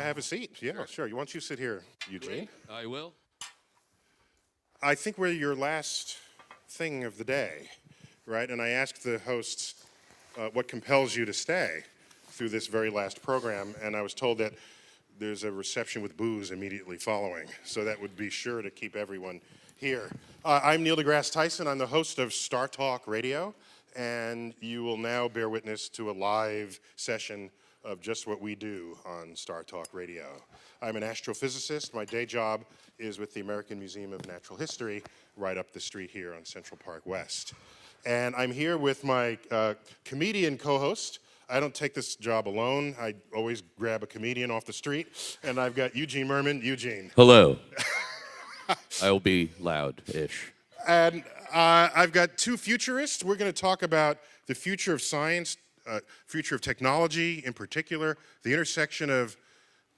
have a seat. Yeah, sure. Why don't you sit here, Eugene? I will. I think we're your last thing of the day, right? And I asked the hosts what compels you to stay through this very last program, and I was told that there's a reception with booze immediately following, so that would be sure to keep everyone here. I'm Neil deGrasse Tyson. I'm the host of StarTalk Radio, and you will now bear witness to a live session of just what we do on StarTalk Radio. I'm an astrophysicist. My day job is with the American Museum of Natural History right up the street here on Central Park West. And I'm here with my comedian co-host. I don't take this job alone. I always grab a comedian off the street. And I've got Eugene Mirman. Eugene. Hello. I will be loud-ish. And I've got two futurists. We're going to talk about the future of science, future of technology in particular, the intersection of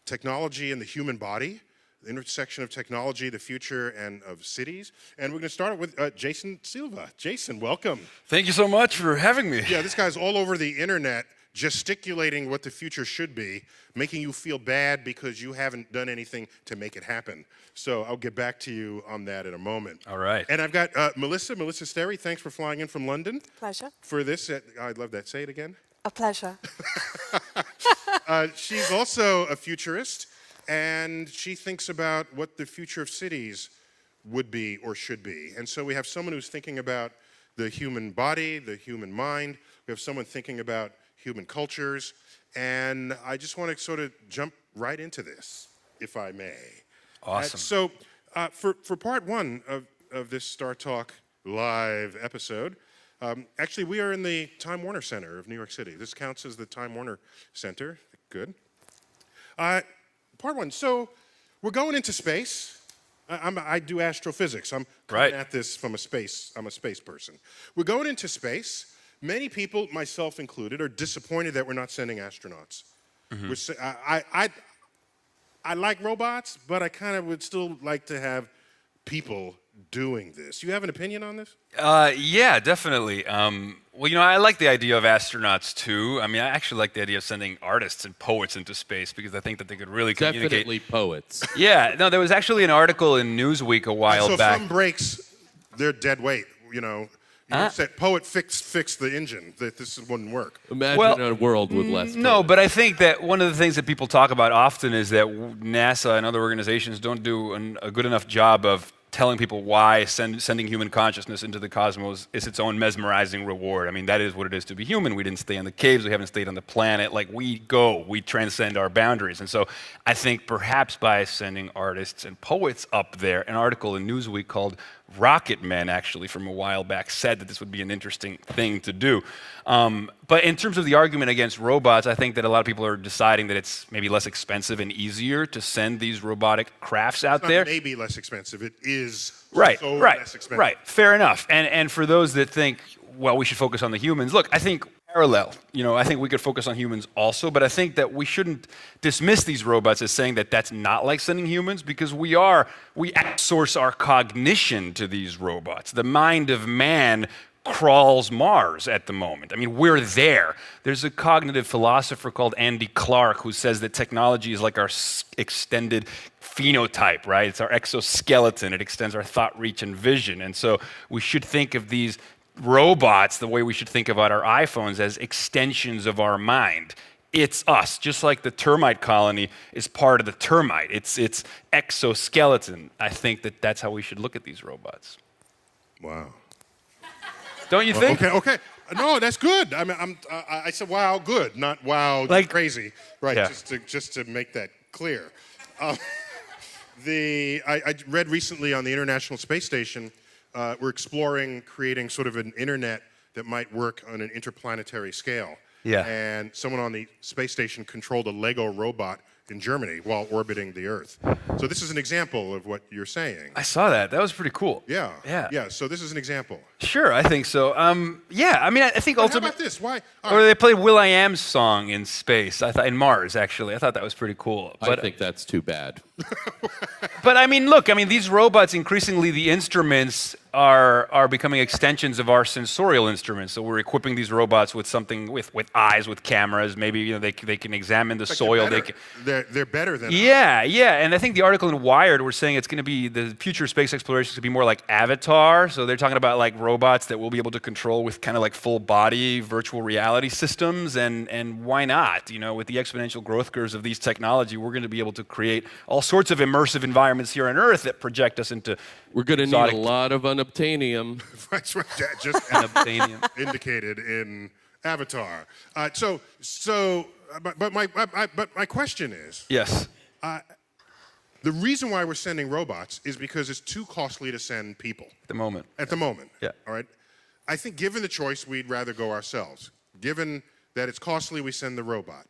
technology and the human body, the intersection of technology, the future, and of cities. And we're going to start with Jason Silva. Jason, welcome. Thank you so much for having me. Yeah, this guy's all over the internet gesticulating what the future should be, making you feel bad because you haven't done anything to make it happen. So I'll get back to you on that in a moment. All right. And I've got Melissa Sterry. Thanks for flying in from London. Pleasure. For this, I'd love that. Say it again. A pleasure. She's also a futurist, and she thinks about what the future of cities would be or should be. And so we have someone who's thinking about the human body, the human mind. We have someone thinking about human cultures. And I just want to sort of jump right into this, if I may. Awesome. So for part one of this StarTalk live episode, actually, we are in the Time Warner Center of New York City. This counts as the Time Warner Center. Good. Part one. So we're going into space. I do astrophysics. I'm coming at this from a space. I'm a space person. We're going into space. Many people, myself included, are disappointed that we're not sending astronauts. Mm-hmm. I like robots, but I kind of would still like to have people doing this. You have an opinion on this? Yeah, definitely. Well, I like the idea of astronauts too. I mean, I actually like the idea of sending artists and poets into space because I think that they could really communicate. Definitely poets. Yeah, no, there was actually an article in Newsweek a while back. So if some breaks, they're dead weight, You said poet fix the engine, that this wouldn't work. Imagine a world with less No, poets. but I think that one of the things that people talk about often is that NASA and other organizations don't do a good enough job of telling people why sending human consciousness into the cosmos is its own mesmerizing reward. I mean, that is what it is to be human. We didn't stay in the caves. We haven't stayed on the planet. Like, we transcend our boundaries. And so I think perhaps by sending artists and poets up there, an article in Newsweek called Rocket Men, actually, from a while back, said that this would be an interesting thing to do. But in terms of the argument against robots, I think that a lot of people are deciding that it's maybe less expensive and easier to send these robotic crafts out there. It's not maybe less expensive. It is less expensive. Right, fair enough. And for those that think, well, we should focus on the humans, look, I think parallel. I think we could focus on humans also, but I think that we shouldn't dismiss these robots as saying that that's not like sending humans, because we outsource our cognition to these robots. The mind of man crawls Mars at the moment. I mean, we're there. There's a cognitive philosopher called Andy Clark who says that technology is like our extended phenotype, right? It's our exoskeleton. It extends our thought, reach, and vision. And so we should think of these robots the way we should think about our iPhones, as extensions of our mind. It's us, just like the termite colony is part of the termite. It's exoskeleton. I think that that's how we should look at these robots. Wow. Don't you think? Okay. No, that's good. I mean, I said wow, good, not wow, like, crazy. Right, yeah. just to make that clear. I read recently on the International Space Station, we're exploring creating sort of an internet that might work on an interplanetary scale. Yeah. And someone on the space station controlled a Lego robot in Germany while orbiting the Earth. So this is an example of what you're saying. I saw that. That was pretty cool. Yeah. So this is an example. Sure, I think so. Yeah, I mean, I think ultimately. How about this? Why? Or they played will.i.am's song in space. I thought in Mars, actually. I thought that was pretty cool. But I think that's too bad. But I mean, look. I mean, these robots, increasingly, the instruments are becoming extensions of our sensorial instruments. So we're equipping these robots with something, with eyes, with cameras. Maybe they can examine the soil. They're better than us. Yeah. And I think the article in Wired was saying it's going to be, the future space exploration is going to be more like Avatar. So they're talking about like robots that we'll be able to control with kind of like full body virtual reality systems. And why not? With the exponential growth curves of these technology, we're going to be able to create all sorts of immersive environments here on Earth that project us into. We're going to need a lot of unobtainium. That's right. Just indicated in Avatar. But my question is. Yes. The reason why we're sending robots is because it's too costly to send people. At the moment. At the moment. Yeah. All right. I think given the choice, we'd rather go ourselves. Given that it's costly, we send the robot.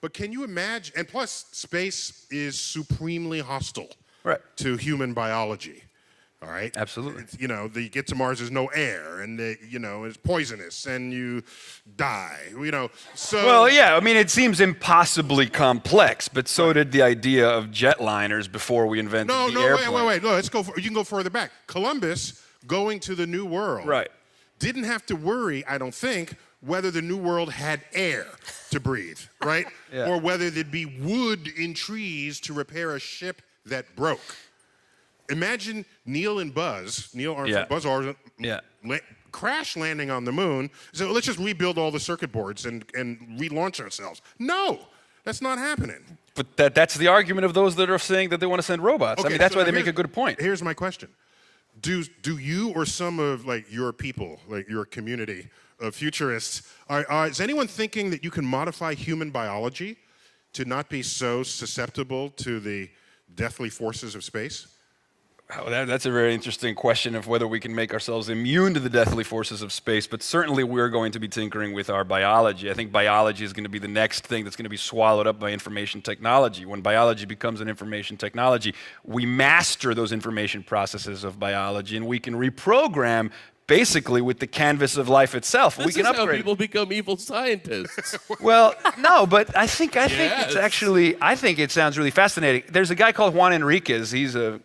But can you imagine? And plus, space is supremely hostile to human biology. All right. Absolutely. You get to Mars, there's no air, and it's poisonous, and you die. So. Well, yeah. I mean, it seems impossibly complex, but so did the idea of jetliners before we invented the airplane. Wait. No, let's go. You can go further back. Columbus going to the New World. Right. Didn't have to worry, I don't think, whether the New World had air to breathe, right? Yeah. Or whether there'd be wood in trees to repair a ship that broke. Imagine Neil Armstrong, Buzz Aldrin, crash landing on the moon. So let's just rebuild all the circuit boards and relaunch ourselves. No, that's not happening. But that's the argument of those that are saying that they want to send robots. Okay, I mean, that's why they make a good point. Here's my question. Do you or some of your people, your community of futurists, is anyone thinking that you can modify human biology to not be so susceptible to the deathly forces of space? Oh, that's a very interesting question of whether we can make ourselves immune to the deathly forces of space, but certainly we're going to be tinkering with our biology. I think biology is going to be the next thing that's going to be swallowed up by information technology. When biology becomes an information technology, we master those information processes of biology, and we can reprogram basically with the canvas of life itself. This we can is upgrade. How people become evil scientists. Well, no, but I think it's actually, I think it sounds really fascinating. There's a guy called Juan Enriquez. He's a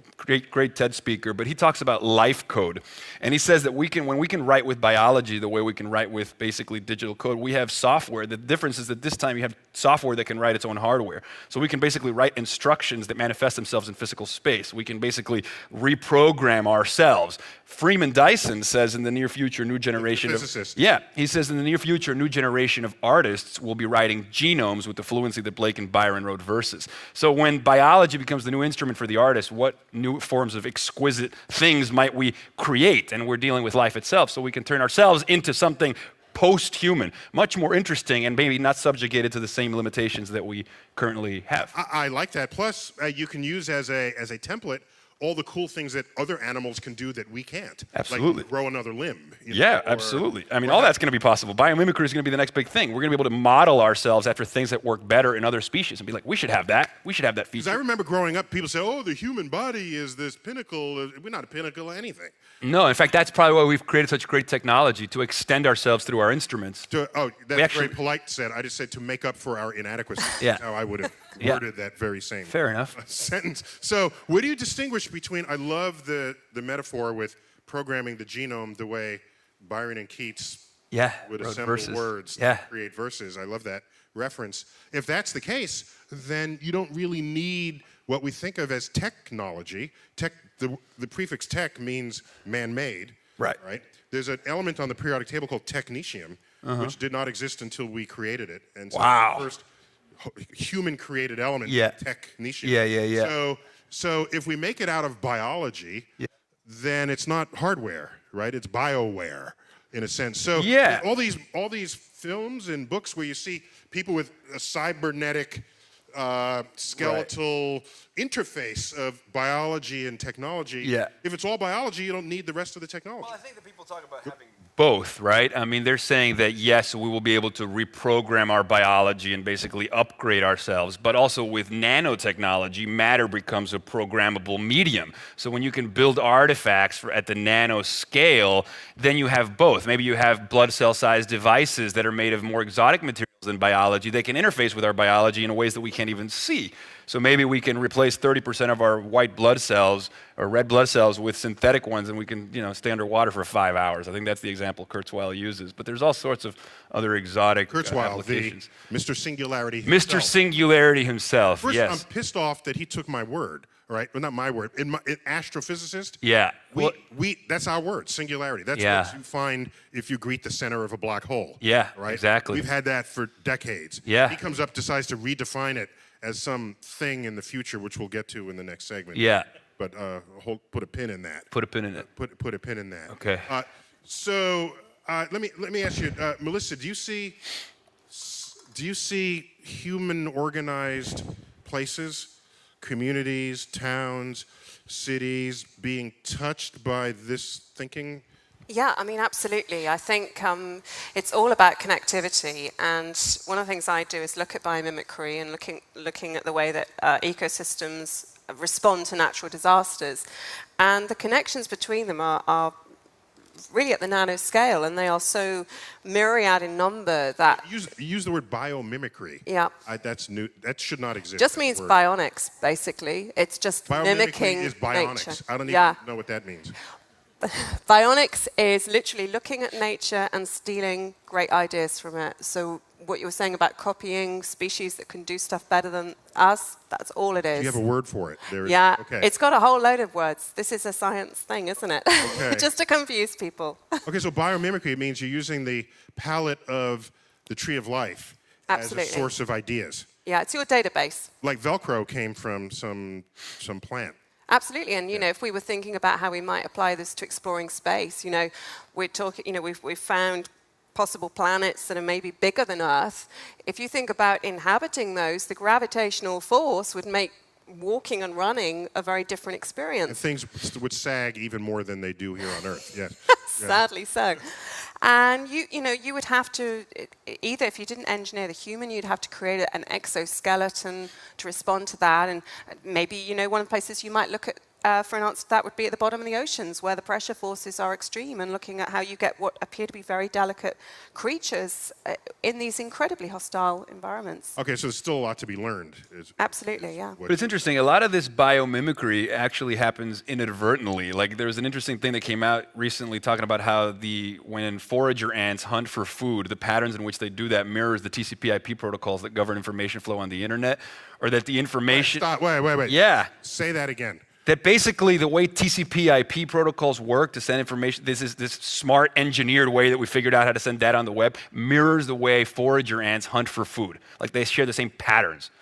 great TED speaker, but he talks about life code. And he says that when we can write with biology the way we can write with basically digital code, we have software. The difference is that this time you have software that can write its own hardware. So we can basically write instructions that manifest themselves in physical space. We can basically reprogram ourselves. Freeman Dyson says in the near future, new generation of physicist. Yeah, he says in the near future, a new generation of artists will be writing genomes with the fluency that Blake and Byron wrote verses. So when biology becomes the new instrument for the artist, what new forms of exquisite things might we create? And we're dealing with life itself, so we can turn ourselves into something post-human, much more interesting and maybe not subjugated to the same limitations that we currently have. I like that. Plus, you can use as a template all the cool things that other animals can do that we can't. Absolutely. Like grow another limb. Absolutely. I mean, all that's going to be possible. Biomimicry is going to be the next big thing. We're going to be able to model ourselves after things that work better in other species and be like, we should have that. We should have that feature. Because I remember growing up, people say, oh, the human body is this pinnacle. We're not a pinnacle of anything. No, in fact, that's probably why we've created such great technology, to extend ourselves through our instruments. That's very polite said. I just said to make up for our inadequacy. Yeah. That's how I would have worded that very same Fair enough. sentence. So what do you distinguish between, I love the metaphor with programming the genome the way Byron and Keats would assemble words to create verses. I love that reference. If that's the case, then you don't really need what we think of as technology. The prefix tech means man-made. Right. There's an element on the periodic table called technetium, which did not exist until we created it. And so wow. the first human-created element, technetium. Yeah. So if we make it out of biology, then it's not hardware, right? It's bioware, in a sense. So all these films and books where you see people with a cybernetic skeletal interface of biology and technology. If it's all biology, you don't need the rest of the technology. Well, I think that people talk about having both, right? I mean, they're saying that yes, we will be able to reprogram our biology and basically upgrade ourselves, but also with nanotechnology, matter becomes a programmable medium. So when you can build artifacts at the nano scale, then you have both. Maybe you have blood cell-sized devices that are made of more exotic materials in biology, they can interface with our biology in ways that we can't even see. So maybe we can replace 30% of our white blood cells or red blood cells with synthetic ones, and we can, stay underwater for 5 hours. I think that's the example Kurzweil uses. But there's all sorts of other exotic applications. Mr. Singularity himself. Mr. Singularity himself, First, yes. I'm pissed off that he took my word, right? Well, not my word. In astrophysicist, Yeah. that's our word, singularity. That's Yeah. what you find if you greet the center of a black hole. Yeah, right? exactly. We've had that for decades. Yeah. He comes up, decides to redefine it as some thing in the future, which we'll get to in the next segment. Yeah. But put a pin in that. Put a pin in it. Put a pin in that. Okay. Let me ask you, Melissa, do you see human organized places, communities, towns, cities being touched by this thinking? Yeah, I mean, absolutely. I think it's all about connectivity. And one of the things I do is look at biomimicry and looking at the way that ecosystems respond to natural disasters. And the connections between them are really at the nano scale, and they are so myriad in number that... Use the word biomimicry. Yeah. That's new. That should not exist. Just means bionics, basically. It's just mimicking is bionics. nature. I don't even know what that means. Bionics is literally looking at nature and stealing great ideas from it. So what you were saying about copying species that can do stuff better than us, that's all it is. Do you have a word for it? Okay. It's got a whole load of words. This is a science thing, isn't it? Okay. Just to confuse people. Okay, so biomimicry means you're using the palette of the tree of life as a source of ideas. Yeah, it's your database. Like Velcro came from some plant. Absolutely, and if we were thinking about how we might apply this to exploring space, we're talking, we've found possible planets that are maybe bigger than Earth. If you think about inhabiting those, the gravitational force would make walking and running a very different experience. And things would sag even more than they do here on Earth. Yes. Sadly so. And you would have to, either if you didn't engineer the human, you'd have to create an exoskeleton to respond to that. And maybe, one of the places you might look at for an answer to that would be at the bottom of the oceans, where the pressure forces are extreme, and looking at how you get what appear to be very delicate creatures in these incredibly hostile environments. Okay, so there's still a lot to be learned. Absolutely, yeah. But it's interesting, a lot of this biomimicry actually happens inadvertently. Like, there was an interesting thing that came out recently talking about how when forager ants hunt for food, the patterns in which they do that mirrors the TCP/IP protocols that govern information flow on the internet, or that the information... Wait. Yeah. Say that again. That basically the way TCP/IP protocols work to send information, this smart engineered way that we figured out how to send data on the web, mirrors the way forager ants hunt for food. Like, they share the same patterns.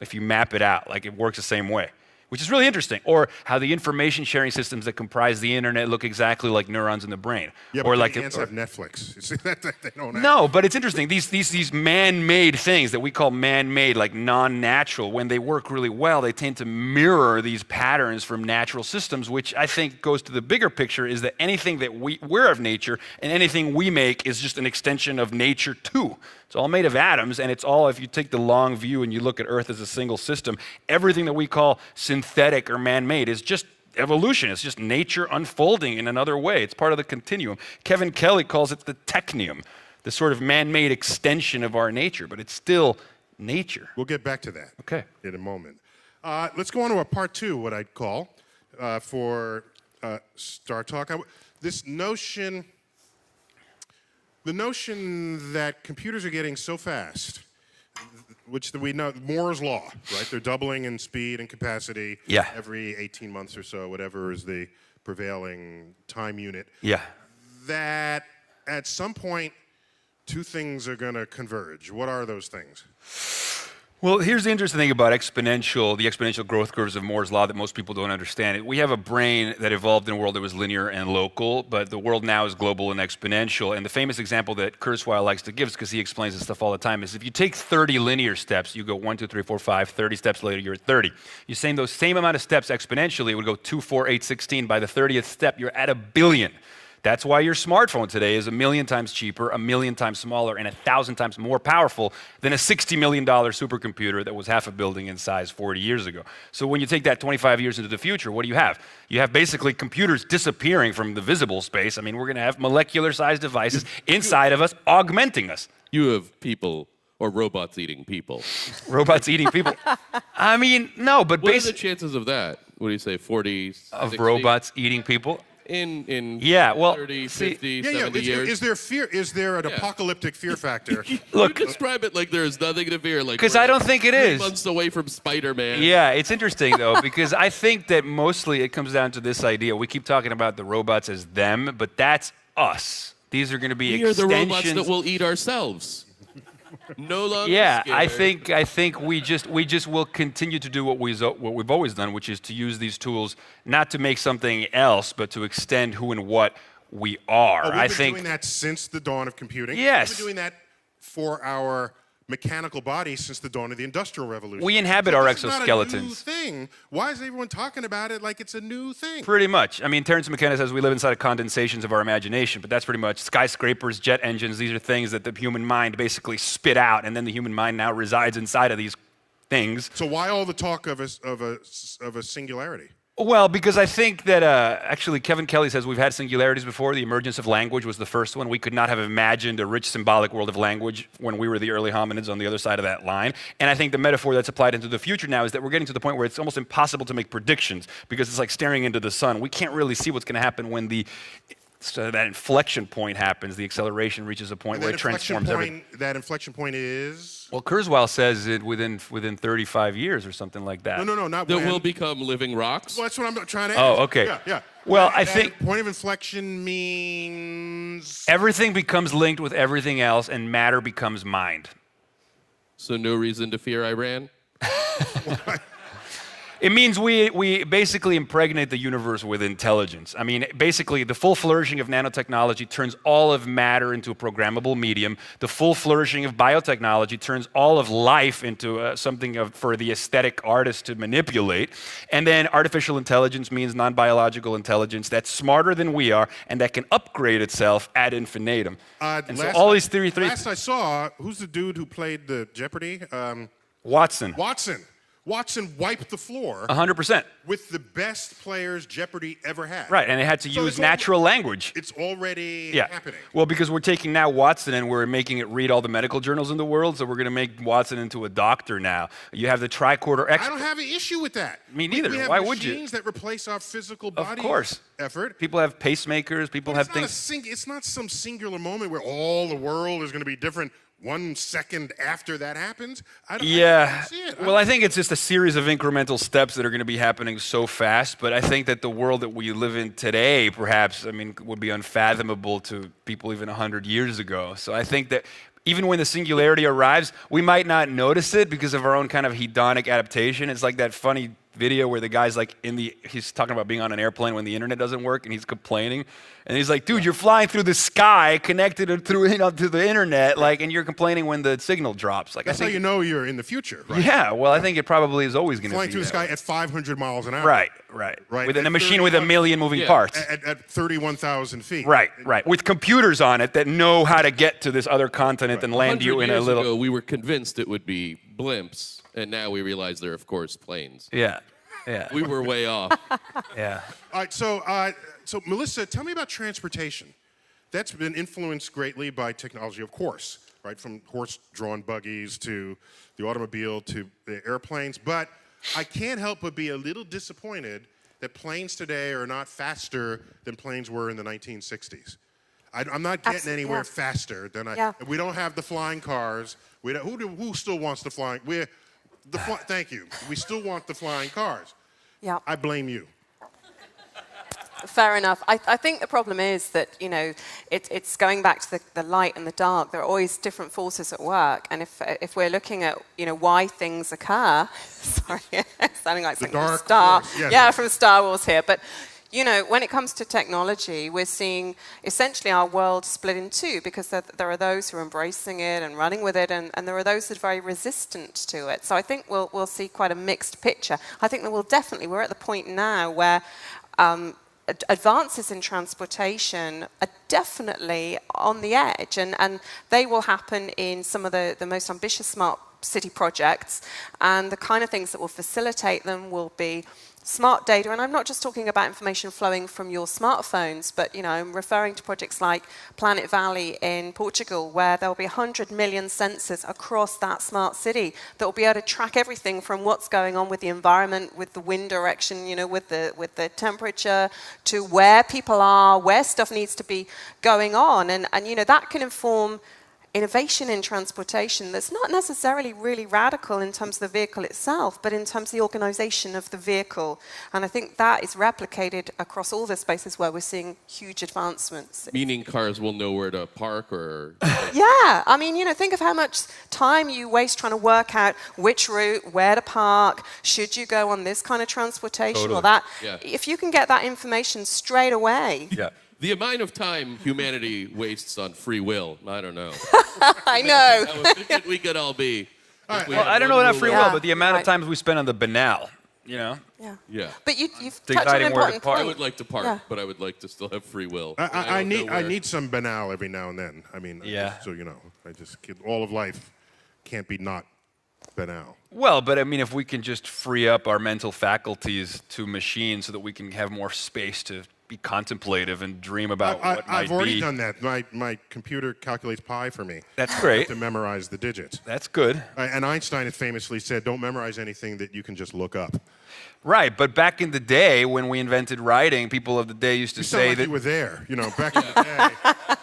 If you map it out, like, it works the same way, which is really interesting. Or how the information sharing systems that comprise the internet look exactly like neurons in the brain. Yeah, or but like the ants have Netflix. You see that? They don't have. No, but it's interesting. These man-made things that we call man-made, like non-natural, when they work really well, they tend to mirror these patterns from natural systems, which I think goes to the bigger picture, is that anything that we're of nature, and anything we make is just an extension of nature too. It's all made of atoms, and it's all, if you take the long view and you look at Earth as a single system, everything that we call synthetic or man-made is just evolution. It's just nature unfolding in another way. It's part of the continuum. Kevin Kelly calls it the technium, the sort of man-made extension of our nature, but it's still nature. We'll get back to that in a moment. Let's go on to a part two, what I'd call, for StarTalk. This notion... The notion that computers are getting so fast, which we know, Moore's law, right? They're doubling in speed and capacity every 18 months or so, whatever is the prevailing time unit. Yeah. That at some point, two things are going to converge. What are those things? Well, here's the interesting thing about the exponential growth curves of Moore's law that most people don't understand. We have a brain that evolved in a world that was linear and local, but the world now is global and exponential. And the famous example that Kurzweil likes to give, because he explains this stuff all the time, is if you take 30 linear steps, you go 1, 2, 3, 4, 5, 30 steps later, you're at 30. You same those same amount of steps exponentially, it would go 2, 4, 8, 16. By the 30th step, you're at 1 billion. That's why your smartphone today is 1 million times cheaper, 1 million times smaller, and 1,000 times more powerful than a $60 million supercomputer that was half a building in size 40 years ago. So when you take that 25 years into the future, what do you have? You have basically computers disappearing from the visible space. I mean, we're going to have molecular-sized devices inside of us, augmenting us. You have people Or robots eating people. Robots eating people. I mean, no, but What are the basically chances of that? What do you say, 40, of 60? robots eating people. In Yeah, well, 30, see- 50, 70 years? Is there fear? Is there an apocalyptic fear factor? Look, you describe it like there's nothing to fear. Like 'cause we're I don't think it 3 is. months away from Spider-Man. yeah, it's interesting though because I think that mostly it comes down to this idea. We keep talking about the robots as them, but that's us. These are going to be We are the extensions. robots that will eat ourselves. No longer Yeah, scared. I think we just will continue to do what we've always done, which is to use these tools not to make something else, but to extend who and what we are. We've I been think doing that since the dawn of computing. Yes. We've been doing that for our mechanical body since the dawn of the Industrial Revolution. We inhabit So our this is not a new exoskeletons. thing. Why is everyone talking about it like it's a new thing? Pretty much. I mean, Terence McKenna says we live inside of condensations of our imagination, but that's pretty much skyscrapers, jet engines. These are things that the human mind basically spit out, and then the human mind now resides inside of these things. So why all the talk of a singularity? Well, because I think that actually Kevin Kelly says we've had singularities before. The emergence of language was the first one. We could not have imagined a rich symbolic world of language when we were the early hominids on the other side of that line. And I think the metaphor that's applied into the future now is that we're getting to the point where it's almost impossible to make predictions because it's like staring into the sun. We can't really see what's going to happen when that inflection point happens. The acceleration reaches a point where it transforms everything. That inflection point is? Well, Kurzweil says it within 35 years or something like that. No, not That when. will become living rocks. Well, that's what I'm trying to ask. Oh, okay. Yeah. Well, I That think point of inflection means everything becomes linked with everything else, and matter becomes mind. So no reason to fear Iran? It means we basically impregnate the universe with intelligence. I mean, basically, the full flourishing of nanotechnology turns all of matter into a programmable medium. The full flourishing of biotechnology turns all of life into something for the aesthetic artist to manipulate. And then artificial intelligence means non-biological intelligence that's smarter than we are and that can upgrade itself ad infinitum. And so all these theories. Last I saw, who's the dude who played the Jeopardy? Watson. Watson wiped the floor 100%. with the best players Jeopardy ever had. Right, and it had to So use it's natural language. It's already Yeah. happening. Well, because we're taking now Watson and we're making it read all the medical journals in the world, so we're going to make Watson into a doctor now. You have the tricorder X. I don't have an issue with that. Me neither. We have Why would you? machines that replace our physical body course. effort. People have pacemakers. People have things. It's not some singular moment where all the world is going to be different 1 second after that happens. I don't see it. Well, I think it's just a series of incremental steps that are going to be happening so fast. But I think that the world that we live in today, perhaps, would be unfathomable to people even 100 years ago. So I think that even when the singularity arrives, we might not notice it because of our own kind of hedonic adaptation. It's like that funny video where the guy's like he's talking about being on an airplane when the internet doesn't work and he's complaining. And he's like, dude, you're flying through the sky connected to the internet, and you're complaining when the signal drops. That's how you know you're in the future, right? Yeah, well, I think it probably is always going to be Flying through the sky at 500 miles an hour. Right. Within a machine with 1 million moving Yeah. parts. At 31,000 feet. Right. With computers on it that know how to get to this other continent and land you 100 in a years little. ago, we were convinced it would be blimps, and now we realize they're, of course, planes. Yeah. We were way off. Yeah. All right, so Melissa, tell me about transportation. That's been influenced greatly by technology, of course, right? From horse-drawn buggies to the automobile to the airplanes. But I can't help but be a little disappointed that planes today are not faster than planes were in the 1960s. I'm not getting anywhere faster than we don't have the flying cars. Who still wants the flying? Thank you. We still want the flying cars. Yeah. I blame you. Fair enough. I think the problem is that, it's going back to the light and the dark. There are always different forces at work. And if we're looking at, why things occur, sorry, sounding like something from Star. Yeah, from Star Wars here. But, when it comes to technology, we're seeing essentially our world split in two because there are those who are embracing it and running with it, and there are those that are very resistant to it. So I think we'll see quite a mixed picture. I think that we're at the point now where advances in transportation are definitely on the edge, and they will happen in some of the most ambitious smart city projects, and the kind of things that will facilitate them will be smart data. And I'm not just talking about information flowing from your smartphones, but I'm referring to projects like Planet Valley in Portugal, where there'll be 100 million sensors across that smart city that will be able to track everything from what's going on with the environment, with the wind direction, with the temperature, to where people are, where stuff needs to be going on. And that can inform innovation in transportation that's not necessarily really radical in terms of the vehicle itself, but in terms of the organization of the vehicle. And I think that is replicated across all the spaces where we're seeing huge advancements. Meaning cars will know where to park or... Yeah, I mean, think of how much time you waste trying to work out which route, where to park, should you go on this kind of transportation or that. Yeah. If you can get that information straight away. Yeah. The amount of time humanity wastes on free will, I don't know. I know. How efficient we could all be. Well, I don't know about free will, Yeah. but the amount of times we spend on the banal, Yeah. Yeah. But you've touched on Deciding an where to important park. I point. would like to park, Yeah. but I would like to still have free will. I don't know where. need some banal every now and then. I mean, Yeah. just so you know, all of life can't be not banal. Well, but I mean, if we can just free up our mental faculties to machines so that we can have more space to be contemplative and dream about what might I've already be. done that. My computer calculates pi for me. That's I great. have to memorize the digits. That's good. And Einstein had famously said, don't memorize anything that you can just look up. Right, but back in the day when we invented writing, people of the day used to You sound say like that... you were there, back in the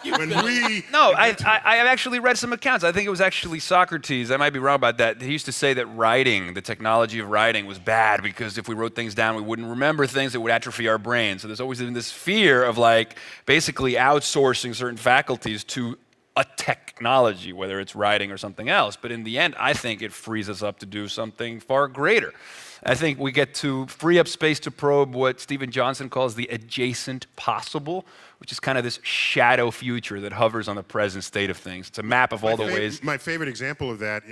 day. When we... No, I have actually read some accounts. I think it was actually Socrates. I might be wrong about that. He used to say that writing, the technology of writing, was bad because if we wrote things down, we wouldn't remember things. It would atrophy our brain. So there's always been this fear of basically outsourcing certain faculties to a technology, whether it's writing or something else. But in the end, I think it frees us up to do something far greater. I think we get to free up space to probe what Stephen Johnson calls the adjacent possible, which is kind of this shadow future that hovers on the present state of things. It's a map of all the ways. My favorite example of that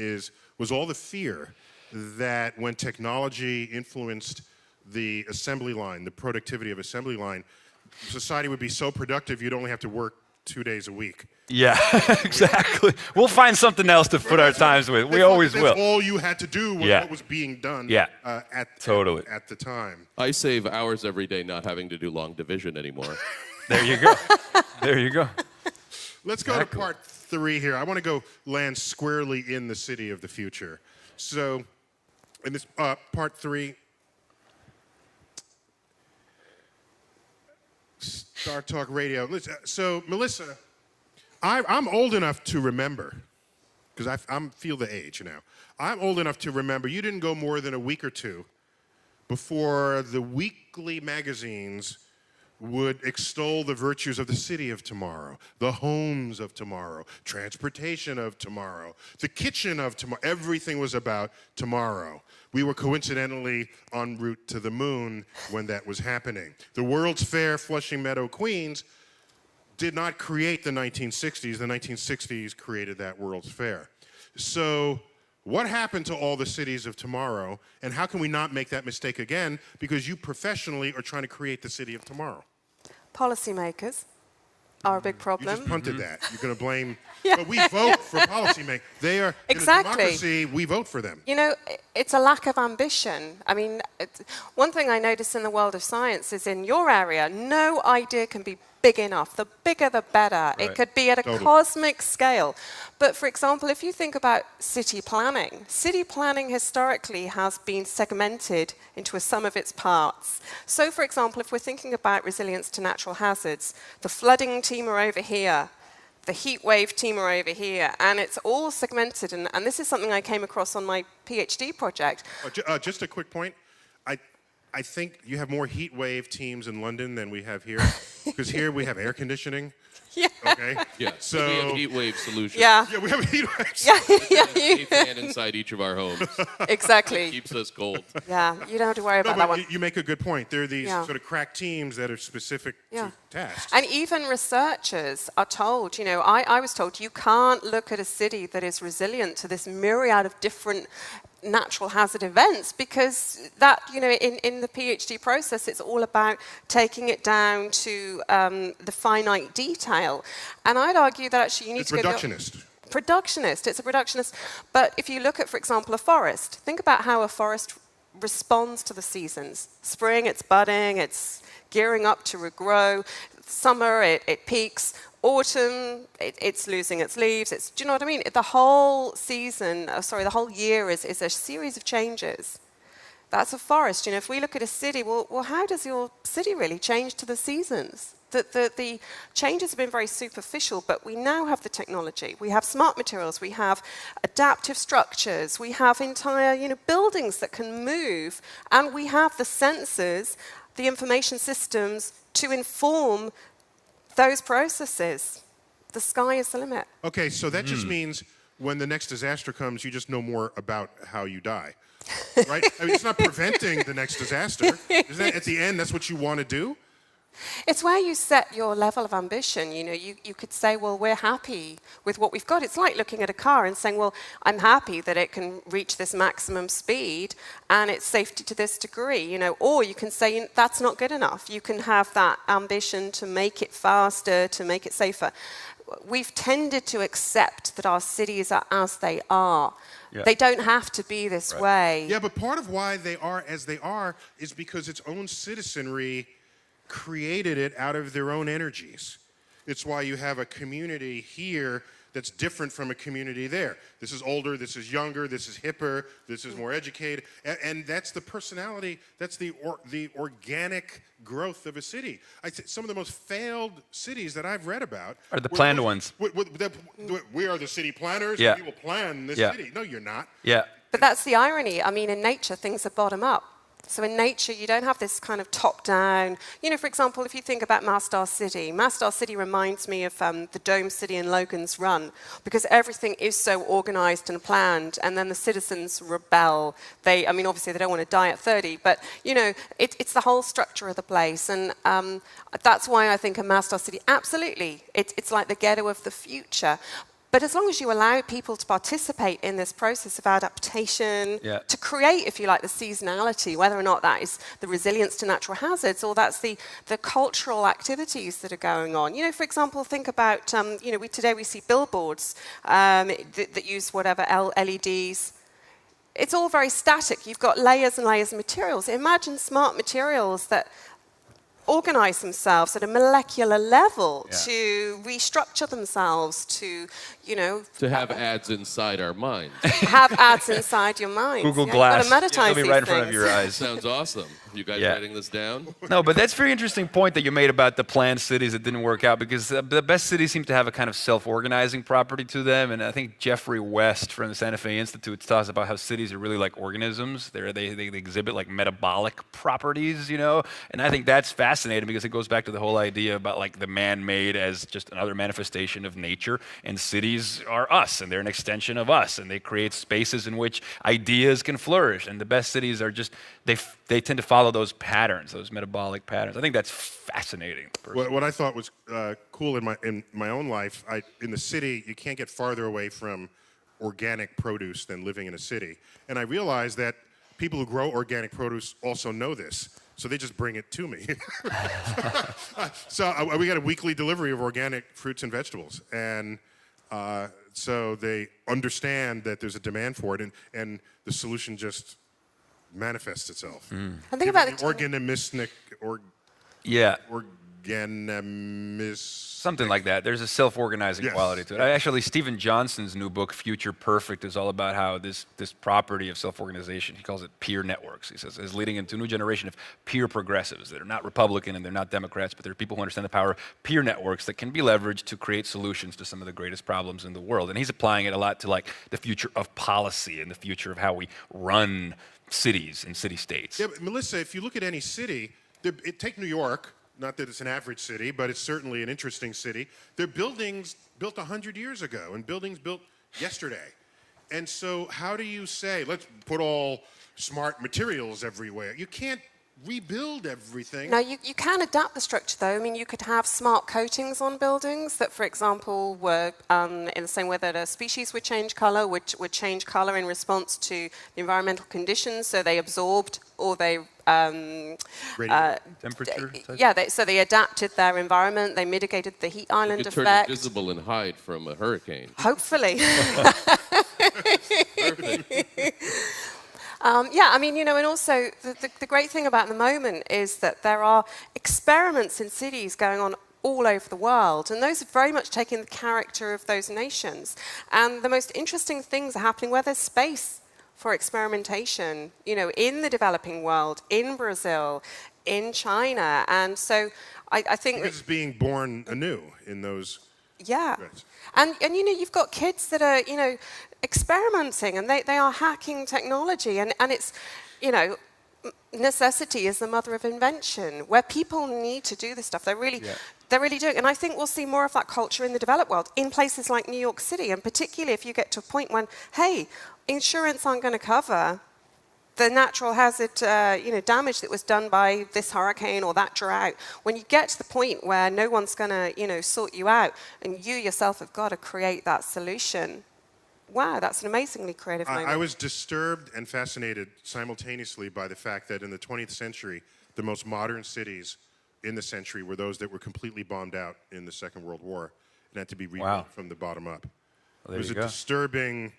was all the fear that when technology influenced the assembly line, the productivity of assembly line, society would be so productive you'd only have to work 2 days a week. Yeah, exactly. We'll find something else to put our times with. We always will. That's all you had to do was Yeah. what was being done Yeah. at the time. I save hours every day not having to do long division anymore. There you go. There you go. Let's go to part 3 here. I want to go land squarely in the city of the future. So in this part 3, StarTalk Radio. So Melissa, I'm old enough to remember, because I feel the age now. I'm old enough to remember you didn't go more than a week or two before the weekly magazines would extol the virtues of the city of tomorrow, the homes of tomorrow, transportation of tomorrow, the kitchen of tomorrow. Everything was about tomorrow. We were coincidentally en route to the moon when that was happening. The World's Fair, Flushing Meadow, Queens did not create the 1960s. The 1960s created that World's Fair. So what happened to all the cities of tomorrow, and how can we not make that mistake again? Because you professionally are trying to create the city of tomorrow. Policymakers are a big You problem. just punted that. You're going to blame. Yeah. But we vote for policymakers. They are Exactly. in a democracy. We vote for them. It's a lack of ambition. I mean, one thing I notice in the world of science is in your area, no idea can be big enough. The bigger, the better. Right. It could be at a cosmic scale. But for example, if you think about city planning historically has been segmented into a sum of its parts. So for example, if we're thinking about resilience to natural hazards, the flooding team are over here, the heat wave team are over here, and it's all segmented. And this is something I came across on my PhD project. Just a quick point. I think you have more heat wave teams in London than we have here, because here we have air conditioning. Yeah. Okay. Yeah. So we have heat wave solution. Yeah. Yeah, we have heat waves. A fan inside each of our homes. Exactly. Keeps us cold. Yeah, you don't have to worry No, about that but one. you make a good point. There are these Yeah. sort of crack teams that are specific Yeah. to tasks. And even researchers are told, I was told you can't look at a city that is resilient to this myriad of different natural hazard events, because that, in the PhD process, it's all about taking it down to the finite detail. And I'd argue that actually you need It's to go... reductionist. Productionist. It's a productionist. But if you look at, for example, a forest, think about how a forest responds to the seasons. Spring, it's budding, it's gearing up to regrow. Summer, it peaks. Autumn, it's losing its leaves. Do you know what I mean? The whole season, the whole year is a series of changes. That's a forest. You know, if we look at a city, well, how does your city really change to the seasons? The changes have been very superficial, but we now have the technology. We have smart materials. We have adaptive structures. We have entire, buildings that can move, and we have the sensors, the information systems to inform those processes. The sky is the limit. Okay, so that just means when the next disaster comes, you just know more about how you die, right? I mean, it's not preventing the next disaster. Isn't that, at the end, that's what you want to do? It's where you set your level of ambition. You know, you could say, well, we're happy with what we've got. It's like looking at a car and saying, well, I'm happy that it can reach this maximum speed and it's safety to this degree, Or you can say, that's not good enough. You can have that ambition to make it faster, to make it safer. We've tended to accept that our cities are as they are. Yeah. They don't have to be this way. Yeah, but part of why they are as they are is because its own citizenry created it out of their own energies. It's why you have a community here that's different from a community there. This is older, this is younger, this is hipper, this is more educated, and that's the personality, that's the organic growth of a city. Some of the most failed cities that I've read about are the planned ones. We are the city planners, yeah. We will plan this city. No, you're not. Yeah. But that's the irony. I mean, in nature, things are bottom up. So in nature, you don't have this kind of top-down. For example, if you think about Masdar City reminds me of the Dome City in Logan's Run, because everything is so organized and planned, and then the citizens rebel. Obviously, they don't want to die at 30, but, it's the whole structure of the place. And that's why I think a Masdar City, absolutely, it's like the ghetto of the future. But as long as you allow people to participate in this process of adaptation, to create, if you like, the seasonality, whether or not that is the resilience to natural hazards or that's the cultural activities that are going on. For example, think about, today we see billboards that use whatever LEDs. It's all very static. You've got layers and layers of materials. Imagine smart materials that organize themselves at a molecular level to restructure themselves to have ads inside our minds. Have ads inside your mind. Google Glass. You've got to monetize it'll be right in front of your eyes. Sounds awesome. You guys writing this down? No, but that's a very interesting point that you made about the planned cities that didn't work out, because the best cities seem to have a kind of self-organizing property to them. And I think Jeffrey West from the Santa Fe Institute talks about how cities are really like organisms. They exhibit like metabolic properties, And I think that's fascinating because it goes back to the whole idea about like the man-made as just another manifestation of nature. And cities are us, and they're an extension of us, and they create spaces in which ideas can flourish. And the best cities are just they tend to follow those patterns, those metabolic patterns. I think that's fascinating. What I thought was cool in my own life, in the city, you can't get farther away from organic produce than living in a city. And I realized that people who grow organic produce also know this, so they just bring it to me. So we got a weekly delivery of organic fruits and vegetables, and so they understand that there's a demand for it, and the solution just manifests itself. And think about it. Organismic something like that. There's a self-organizing quality to it. Actually, Stephen Johnson's new book, Future Perfect, is all about how this property of self-organization, he calls it peer networks, he says, is leading into a new generation of peer progressives that are not Republican and they're not Democrats, but they're people who understand the power of peer networks that can be leveraged to create solutions to some of the greatest problems in the world. And he's applying it a lot to like the future of policy and the future of how we run cities and city-states. Yeah, but Melissa, if you look at any city, take New York. Not that it's an average city, but it's certainly an interesting city. They're buildings built 100 years ago and buildings built yesterday. And so how do you say, let's put all smart materials everywhere? You can't rebuild everything. No, you can adapt the structure, though. I mean, you could have smart coatings on buildings that, for example, were in the same way that a species would change color, would change color in response to the environmental conditions, so they absorbed or they Temperature? yeah, so they adapted their environment, they mitigated the heat island You could turn effect. invisible and hide from a hurricane. Hopefully. Perfect. Yeah, I mean, and also the great thing about the moment is that there are experiments in cities going on all over the world, and those are very much taking the character of those nations. And the most interesting things are happening where there's space for experimentation, in the developing world, in Brazil, in China. And so I think It's being born anew in those. yeah. Right. And you've got kids that are, experimenting, and they are hacking technology, and it's, necessity is the mother of invention, where people need to do this stuff. They're really doing it. And I think we'll see more of that culture in the developed world, in places like New York City, and particularly if you get to a point when, hey, insurance aren't going to cover the natural hazard, damage that was done by this hurricane or that drought. When you get to the point where no one's going to, sort you out, and you yourself have got to create that solution, wow, that's an amazingly creative moment. I was disturbed and fascinated simultaneously by the fact that in the 20th century, the most modern cities in the century were those that were completely bombed out in the Second World War and had to be rebuilt from the bottom up. Well, it was a disturbing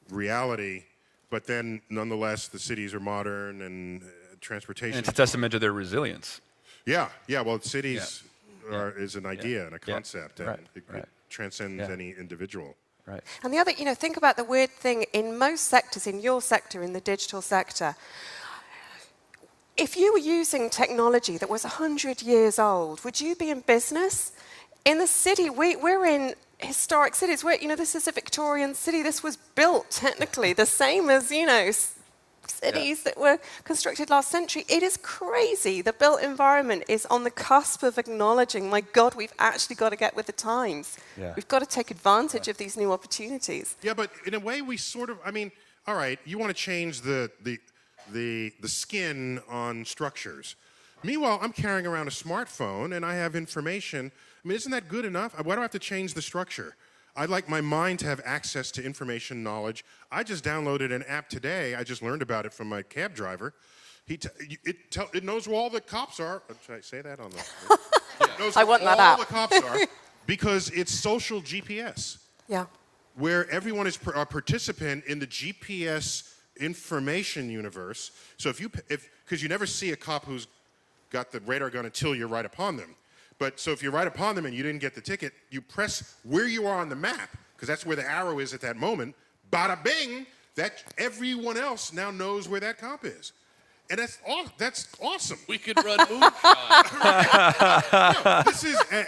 reality, but then nonetheless, the cities are modern and transportation. And it's a testament to their resilience. Yeah. Well, cities is an idea and a concept, and it transcends any individual. Right. And the other, think about the weird thing in most sectors, in your sector, in the digital sector. If you were using technology that was 100 years old, would you be in business? In the city, we're in historic cities. This is a Victorian city. This was built technically the same as, cities that were constructed last century. It is crazy. The built environment is on the cusp of acknowledging, my God, we've actually got to get with the times. Yeah. We've got to take advantage of these new opportunities. Yeah, but in a way, we sort of. I mean, all right, you want to change the skin on structures. Meanwhile, I'm carrying around a smartphone and I have information. I mean, isn't that good enough? Why do I have to change the structure? I'd like my mind to have access to information, knowledge. I just downloaded an app today. I just learned about it from my cab driver. It knows where all the cops are. Should I say that on the? It knows I want where that all app. the cops are because it's social GPS, Yeah. where everyone is a participant in the GPS information universe. So because you never see a cop who's got the radar gun until you're right upon them. But so if you're right upon them and you didn't get the ticket, you press where you are on the map, because that's where the arrow is at that moment. Bada bing, that everyone else now knows where that cop is. And that's awesome. We could run moonshot.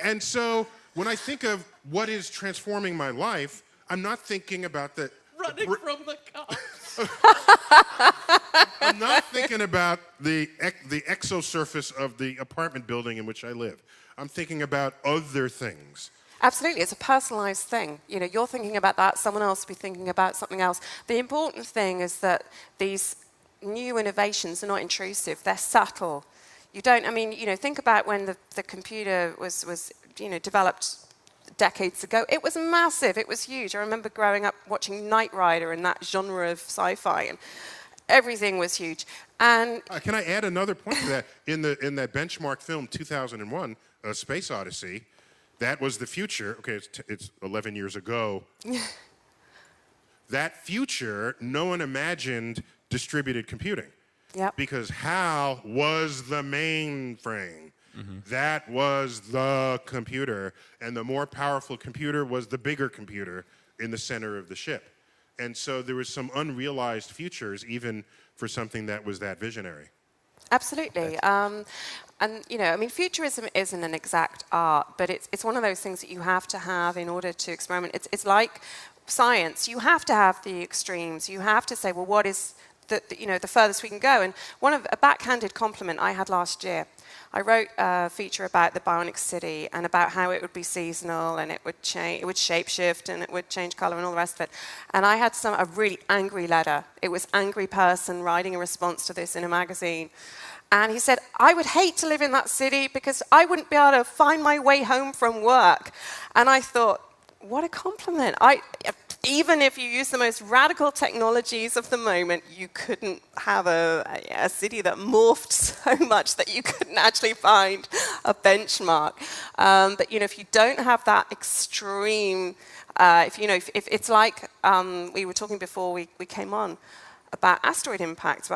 And so when I think of what is transforming my life, I'm not thinking about the Running from the cops. I'm not thinking about the exosurface of the apartment building in which I live. I'm thinking about other things. Absolutely, it's a personalized thing. You're thinking about that, someone else will be thinking about something else. The important thing is that these new innovations are not intrusive, they're subtle. Think about when the computer was developed decades ago. It was massive, it was huge. I remember growing up watching Knight Rider and that genre of sci-fi, and everything was huge. And can I add another point to that? In that benchmark film, 2001, A Space Odyssey, that was the future. Okay, it's 11 years ago. That future, no one imagined distributed computing. Yep. Because HAL was the mainframe. Mm-hmm. That was the computer. And the more powerful computer was the bigger computer in the center of the ship. And so there was some unrealized futures, even for something that was that visionary. Absolutely. Futurism isn't an exact art, but it's one of those things that you have to have in order to experiment. It's like science. You have to have the extremes. You have to say, well, what is the furthest we can go? And a backhanded compliment I had last year. I wrote a feature about the bionic city and about how it would be seasonal and it would shapeshift and it would change color and all the rest of it. And I had a really angry letter. It was angry person writing a response to this in a magazine. And he said, I would hate to live in that city because I wouldn't be able to find my way home from work. And I thought, what a compliment. even if you use the most radical technologies of the moment, you couldn't have a city that morphed so much that you couldn't actually find a benchmark. But if you don't have that extreme, if it's like we were talking before we came on about asteroid impacts,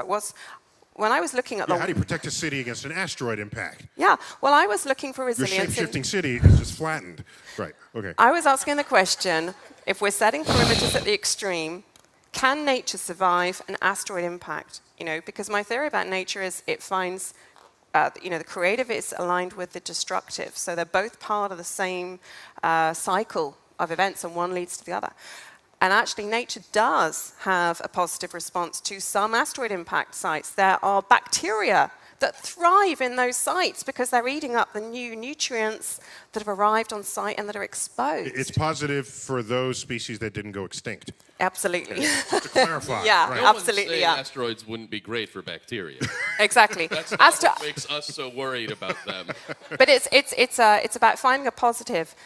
when I was looking at how do you protect a city against an asteroid impact? Yeah, well, I was looking for resilience. Your shape-shifting city is just flattened. Right, okay. I was asking the question, if we're setting perimeters at the extreme, can nature survive an asteroid impact? Because my theory about nature is it finds, the creative is aligned with the destructive. So they're both part of the same cycle of events, and one leads to the other. And actually, nature does have a positive response to some asteroid impact sites. There are bacteria that thrive in those sites because they're eating up the new nutrients that have arrived on site and that are exposed. It's positive for those species that didn't go extinct. Absolutely. Just to clarify. Yeah, right. absolutely. No one's saying asteroids wouldn't be great for bacteria. Exactly. That's not what makes us so worried about them. But it's about finding a positive.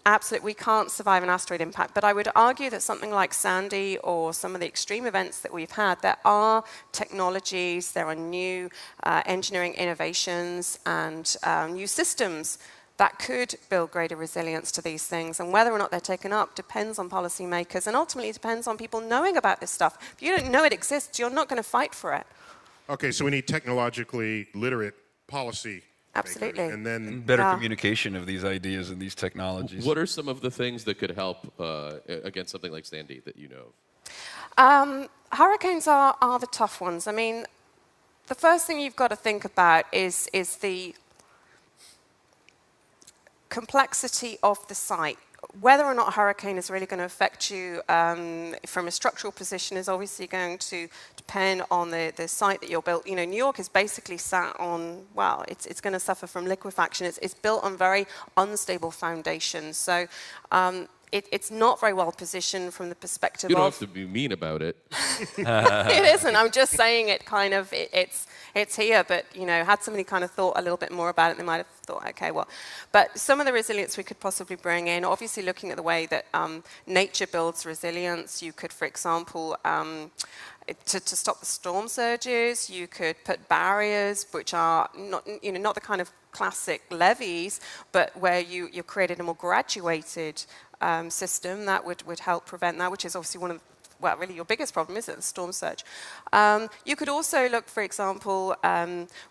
Absolutely, we can't survive an asteroid impact. But I would argue that something like Sandy or some of the extreme events that we've had, there are technologies, there are new engineering innovations and new systems that could build greater resilience to these things. And whether or not they're taken up depends on policymakers, and ultimately depends on people knowing about this stuff. If you don't know it exists, you're not going to fight for it. Okay, so we need technologically literate policy. Absolutely. And then Better communication of these ideas and these technologies. What are some of the things that could help against something like Sandy that you know of? Hurricanes are the tough ones. I mean, the first thing you've got to think about is the complexity of the site. Whether or not a hurricane is really going to affect you from a structural position is obviously going to depend on the site that you're built. New York is basically sat on, well, it's going to suffer from liquefaction. It's built on very unstable foundations. So it's not very well positioned from the perspective of... You don't have to be mean about it. It isn't. I'm just saying it kind of, it's here, but, had somebody kind of thought a little bit more about it, they might have thought, okay, well. But some of the resilience we could possibly bring in, obviously looking at the way that nature builds resilience, you could, for example, to stop the storm surges, you could put barriers which are not the kind of classic levees, but where you created a more graduated system that would help prevent that, which is obviously one of really your biggest problem, is it, the storm surge. You could also look, for example,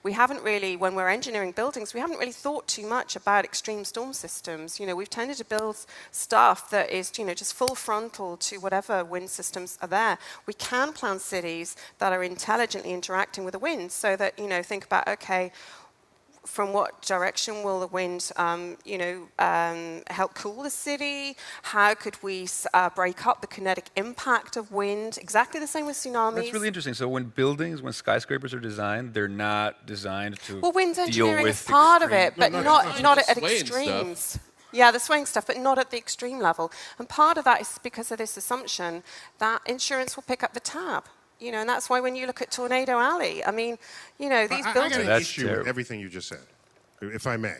we haven't really, when we're engineering buildings, we haven't really thought too much about extreme storm systems. We've tended to build stuff that is, just full frontal to whatever wind systems are there. We can plan cities that are intelligently interacting with the wind so that, think about, okay, from what direction will the wind, help cool the city? How could we break up the kinetic impact of wind? Exactly the same with tsunamis. That's really interesting. So when skyscrapers are designed, they're not designed to wind deal engineering with is part of it, but No, not the at swaying extremes. stuff. Yeah, the swaying stuff, but not at the extreme level. And part of that is because of this assumption that insurance will pick up the tab. And that's why when you look at Tornado Alley, I mean, these buildings... I got an issue with everything you just said, if I may.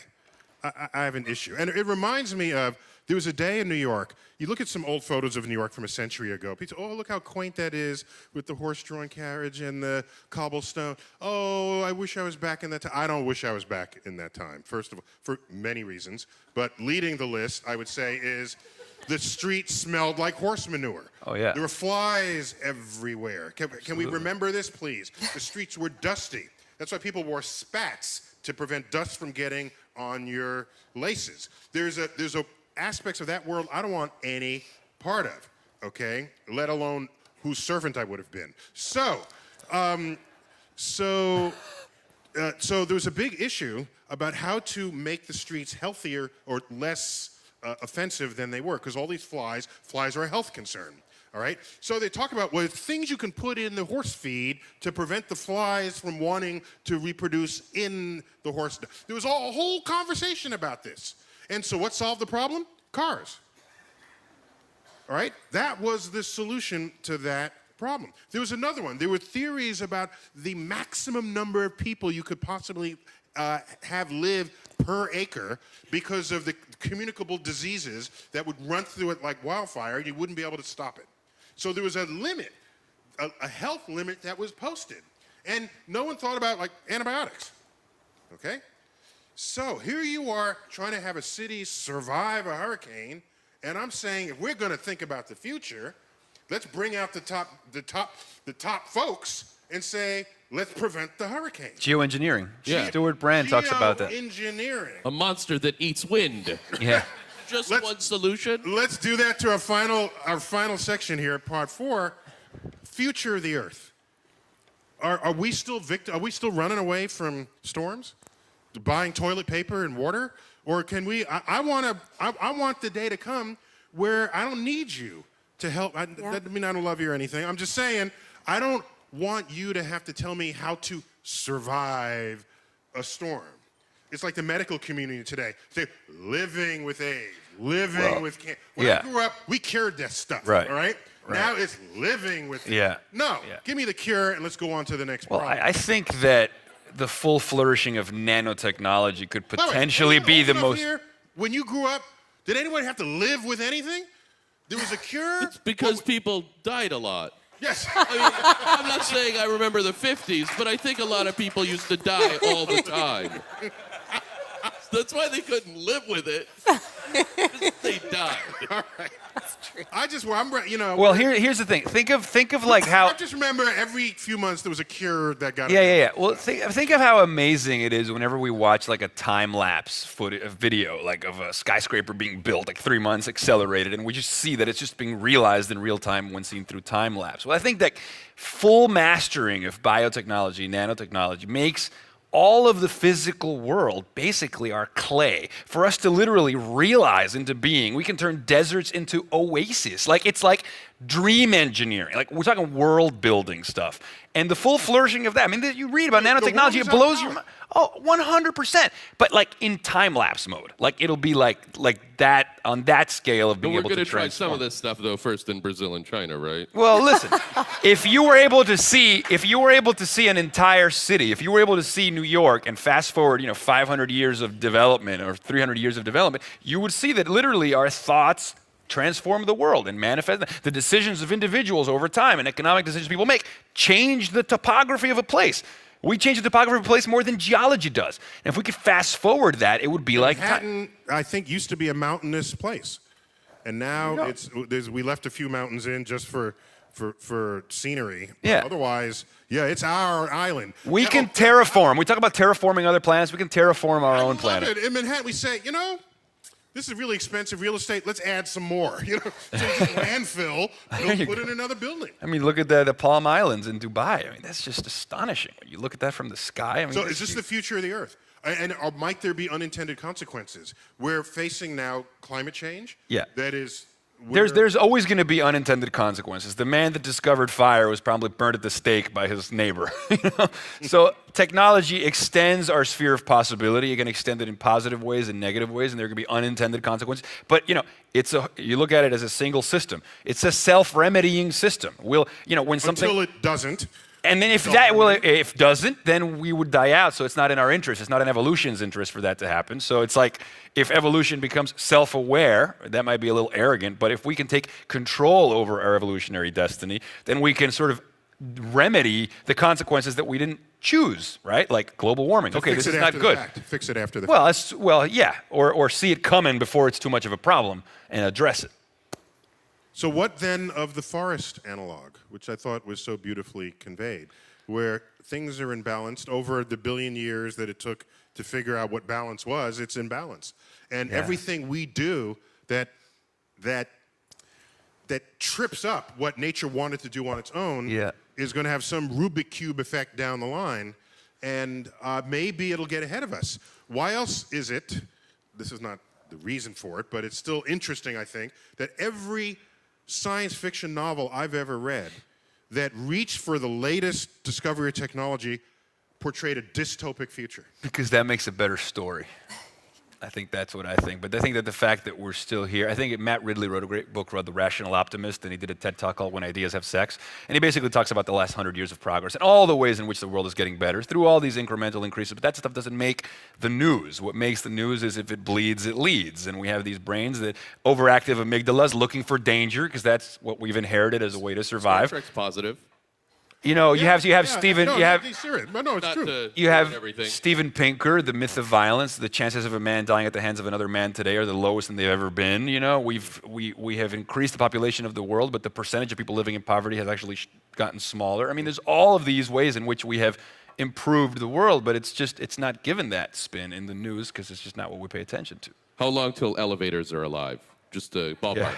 I have an issue. And it reminds me of, there was a day in New York, you look at some old photos of New York from a century ago, people say, oh, look how quaint that is with the horse-drawn carriage and the cobblestone. Oh, I wish I was back in that time. I don't wish I was back in that time, first of all, for many reasons. But leading the list, I would say, is the street smelled like horse manure. Oh, yeah. There were flies everywhere. Can we remember this, please? The streets were dusty. That's why people wore spats to prevent dust from getting on your laces. There's aspects of that world I don't want any part of, okay? Let alone whose servant I would have been. So there was a big issue about how to make the streets healthier or less offensive than they were, because all these flies are a health concern. All right? So they talk about things you can put in the horse feed to prevent the flies from wanting to reproduce in the horse. There was a whole conversation about this. And so what solved the problem? Cars. All right? That was the solution to that problem. There was another one. There were theories about the maximum number of people you could possibly have live per acre because of the communicable diseases that would run through it like wildfire, and you wouldn't be able to stop it. So there was a limit, a health limit that was posted. And no one thought about, like, antibiotics, okay? So here you are trying to have a city survive a hurricane, and I'm saying if we're going to think about the future, let's bring out the top folks and say, let's prevent the hurricane. Geoengineering. Yeah. Stuart Brand talks about that. Geoengineering. A monster that eats wind. Yeah. Just one solution. Let's do that to our final section here, part 4, future of the Earth. Are we still running away from storms, buying toilet paper and water, or can we? I want the day to come where I don't need you to help. That doesn't mean I don't love you or anything. I'm just saying I don't want you to have to tell me how to survive a storm. It's like the medical community today. They're living with AIDS, with cancer. When I grew up, we cured that stuff. Right. All right. Right. Now it's living with it. Yeah. No, give me the cure and let's go on to the next problem. I think that the full flourishing of nanotechnology could potentially be the most... Here, when you grew up, did anyone have to live with anything? There was a cure? It's because people died a lot. Yes. I mean, I'm not saying I remember the 50s, but I think a lot of people used to die all the time. That's why they couldn't live with it. They died. All right. That's true. Well, here's the thing. Think of like how... I just remember every few months there was a cure that got... Yeah. Well, think of how amazing it is whenever we watch like a time-lapse video, like of a skyscraper being built, like 3 months accelerated, and we just see that it's just being realized in real time when seen through time-lapse. Well, I think that full mastering of biotechnology, nanotechnology, makes all of the physical world basically our clay. For us to literally realize into being, we can turn deserts into oases. It's like dream engineering. Like, we're talking world building stuff. And the full flourishing of that, I mean, you read about nanotechnology, it blows your mind. Oh, 100%. But like in time-lapse mode. Like it'll be like that, on that scale of being able to transform. We're going to try some of this stuff though first in Brazil and China, right? Well, listen, if you were able to see an entire city, if you were able to see New York and fast forward, 500 years of development or 300 years of development, you would see that literally our thoughts transform the world and manifest the decisions of individuals over time, and economic decisions people make change the topography of a place. We change the topography of a place more than geology does. And if we could fast forward that, it would be like... Manhattan, I think, used to be a mountainous place. And now we left a few mountains in just for scenery. Yeah. Otherwise, it's our island. We can terraform. We talk about terraforming other planets. We can terraform our own planet. In Manhattan, we say, this is really expensive real estate. Let's add some more. So just landfill, put in another building. I mean, look at the Palm Islands in Dubai. I mean, that's just astonishing. When you look at that from the sky. I mean, so is this the future of the Earth? And might there be unintended consequences? We're facing now climate change. Yeah. That is... There's always going to be unintended consequences. The man that discovered fire was probably burnt at the stake by his neighbor. So technology extends our sphere of possibility. It can extend it in positive ways and negative ways, and there can be unintended consequences. But you look at it as a single system. It's a self-remedying system. Until it doesn't. And then if it doesn't, then we would die out. So it's not in our interest. It's not in evolution's interest for that to happen. So it's like if evolution becomes self-aware, that might be a little arrogant, but if we can take control over our evolutionary destiny, then we can sort of remedy the consequences that we didn't choose, right? Like global warming. Okay, this is not good. Fix it after the fact. Or see it coming before it's too much of a problem and address it. So what then of the forest analog, which I thought was so beautifully conveyed, where things are imbalanced over the billion years that it took to figure out what balance was, it's in balance. And everything we do that trips up what nature wanted to do on its own is going to have some Rubik Cube effect down the line, and maybe it'll get ahead of us. Why else is it, this is not the reason for it, but it's still interesting, I think, that every science fiction novel I've ever read that reached for the latest discovery of technology portrayed a dystopic future. Because that makes a better story. I think that's what I think. But I think that the fact that we're still here, I think Matt Ridley wrote a great book called The Rational Optimist, and he did a TED Talk called When Ideas Have Sex. And he basically talks about the last 100 years of progress and all the ways in which the world is getting better through all these incremental increases. But that stuff doesn't make the news. What makes the news is if it bleeds, it leads. And we have these brains that overactive amygdalas looking for danger, because that's what we've inherited as a way to survive. Star Trek's positive. You know, you have Stephen. No, you have he's serious. But no, it's Not true. to you have ruin everything. Steven Pinker, The Myth of Violence. The chances of a man dying at the hands of another man today are the lowest than they've ever been. You know, we have increased the population of the world, but the percentage of people living in poverty has actually gotten smaller. I mean, there's all of these ways in which we have improved the world, but it's not given that spin in the news because it's just not what we pay attention to. How long till elevators are alive? Just a ballpark.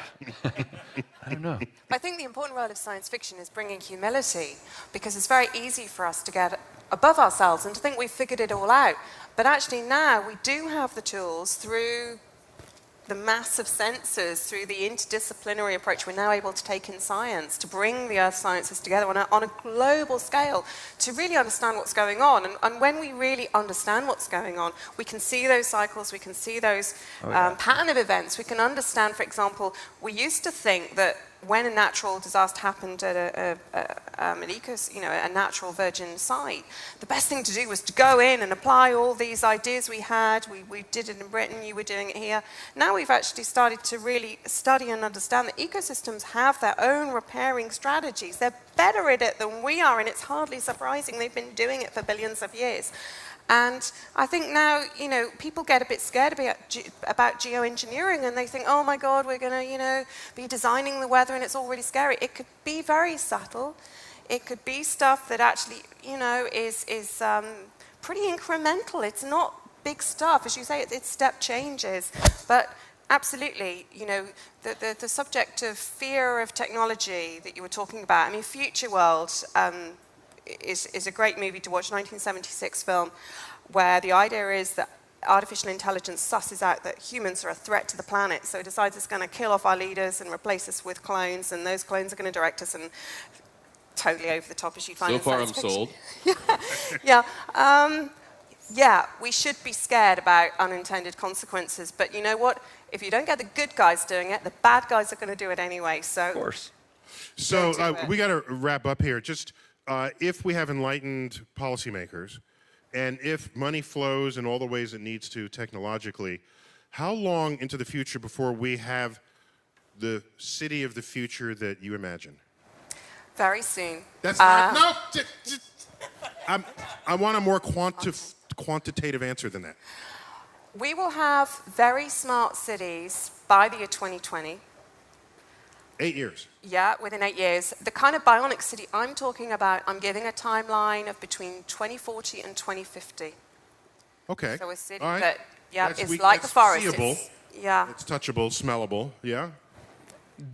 I don't know. I think the important role of science fiction is bringing humility, because it's very easy for us to get above ourselves and to think we've figured it all out. But actually now we do have the tools through the massive sensors, through the interdisciplinary approach we're now able to take in science, to bring the earth sciences together on a global scale to really understand what's going on. And when we really understand what's going on, we can see those cycles, we can see those pattern of events. We can understand, for example, we used to think that when a natural disaster happened at a natural virgin site, the best thing to do was to go in and apply all these ideas we had. We did it in Britain, you were doing it here. Now we've actually started to really study and understand that ecosystems have their own repairing strategies. They're better at it than we are, and it's hardly surprising. They've been doing it for billions of years. And I think now, you know, people get a bit scared about geoengineering, and they think, oh my God, we're going to, you know, be designing the weather and it's all really scary. It could be very subtle. It could be stuff that actually, you know, is pretty incremental. It's not big stuff. As you say, it's step changes. But absolutely, you know, the subject of fear of technology that you were talking about, I mean, Future World, is a great movie to watch, 1976 film, where the idea is that artificial intelligence susses out that humans are a threat to the planet, so it decides it's going to kill off our leaders and replace us with clones, and those clones are going to direct us, and totally over the top as you find So in far, I'm science fiction. sold. Yeah, we should be scared about unintended consequences, but you know what? If you don't get the good guys doing it, the bad guys are going to do it anyway, so... Of course. So we got to wrap up here. Just if we have enlightened policymakers, and if money flows in all the ways it needs to technologically, how long into the future before we have the city of the future that you imagine? Very soon. That's not, no! I want a more quantitative answer than that. We will have very smart cities by the year 2020. 8 years. Yeah, within 8 years. The kind of bionic city I'm talking about, I'm giving a timeline of between 2040 and 2050. Okay. So a city All right. that, yeah, That's is like the forest. Seeable. Yeah. It's touchable, smellable. Yeah.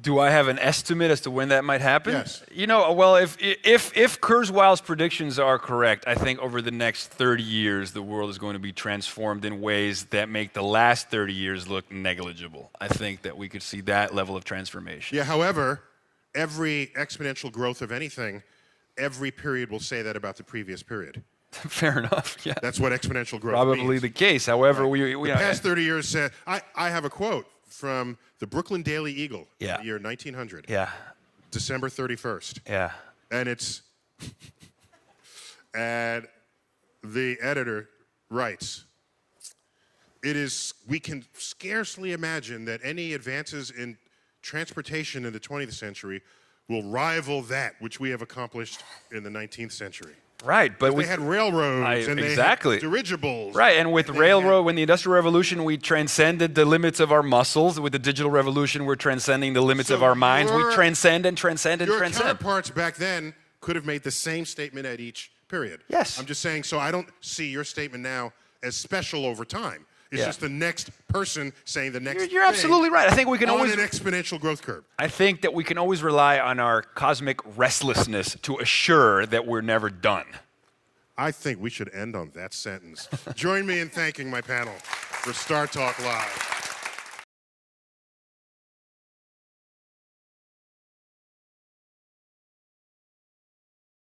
Do I have an estimate as to when that might happen? Yes. You know, well, if Kurzweil's predictions are correct, I think over the next 30 years, the world is going to be transformed in ways that make the last 30 years look negligible. I think that we could see that level of transformation. Yeah, however, every exponential growth of anything, every period will say that about the previous period. Fair enough, yeah. That's what exponential growth Probably means. the case. However, Right. we the past 30 years said, I have a quote from the Brooklyn Daily Eagle, Yeah. the year 1900, Yeah, December 31st. yeah. And it's, and the editor writes, we can scarcely imagine that any advances in transportation in the 20th century will rival that which we have accomplished in the 19th century. Right, but They had railroads and exactly. they had dirigibles. Right, and with railroad, when the Industrial Revolution, we transcended the limits of our muscles. With the Digital Revolution, we're transcending the limits of our minds. We transcend and transcend and Your transcend. counterparts back then could have made the same statement at each period. Yes. I'm just saying, so I don't see your statement now as special over time. It's Yeah. just the next person saying the next You're thing absolutely right. I think we can on always... an exponential growth curve. I think that we can always rely on our cosmic restlessness to assure that we're never done. I think we should end on that sentence. Join me in thanking my panel for StarTalk Live.